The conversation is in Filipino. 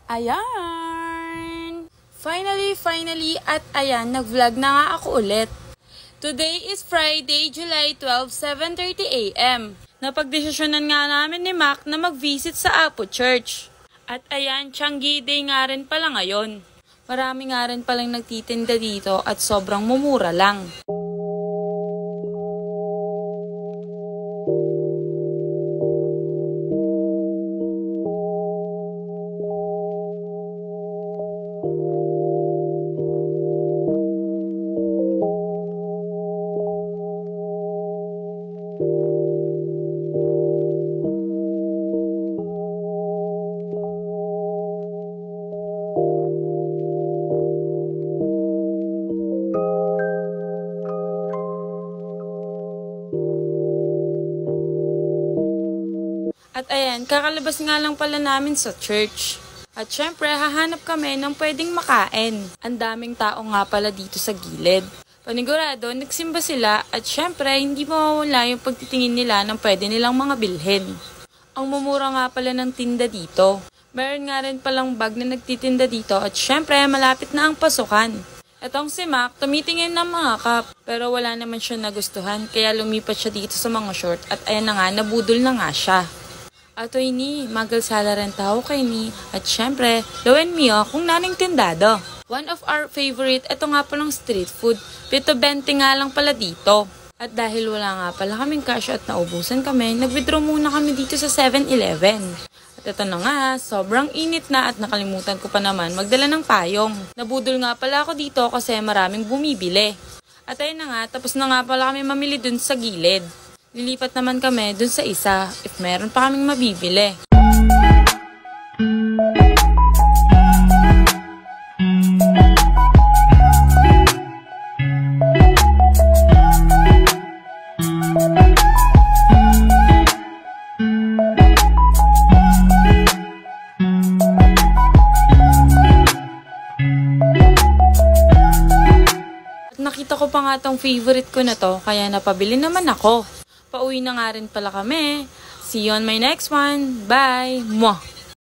Ayan! Finally, at ayan, nag-vlog na nga ako ulit. Today is Friday, July 12, 7:30 a.m. Napagdesisyonan nga namin ni Mac na mag-visit sa Apo Church. At ayan, Tianggi Day nga rin pala ngayon. Marami nga rin palang nagtitinda dito at sobrang mumura lang. At ayan, kakalabas nga lang pala namin sa church. At syempre, hahanap kami ng pwedeng makain. Ang daming tao nga pala dito sa gilid. Panigurado, nagsimba sila at syempre, hindi mawawala yung pagtitingin nila ng pwede nilang mga bilhin. Ang mumura nga pala ng tinda dito. Meron nga rin palang bag na nagtitinda dito at syempre, malapit na ang pasukan. Etong si Mac, tumitingin ng mga cup, pero wala naman siya nagustuhan, kaya lumipat siya dito sa mga short at ayan na nga, nabudol na nga siya. Atoy ni, magal sala rin tao kay ni, at syempre, lawen miyo kung naning tindado. One of our favorite, ito nga palang street food, 7.20 nga lang pala dito. At dahil wala nga pala kaming cash at naubusan kami, nag-withdraw muna kami dito sa 7-Eleven. At ito na nga, sobrang init na at nakalimutan ko pa naman magdala ng payong. Nabudol nga pala ako dito kasi maraming bumibili. At ayun na nga, tapos na nga pala kami mamili dun sa gilid. Lilipat naman kami dun sa isa if meron pa kaming mabibili. At nakita ko pa nga tong favorite ko na to kaya napabili naman ako. Pauwi na nga rin pala kami. See you on my next one. Bye! Mwah!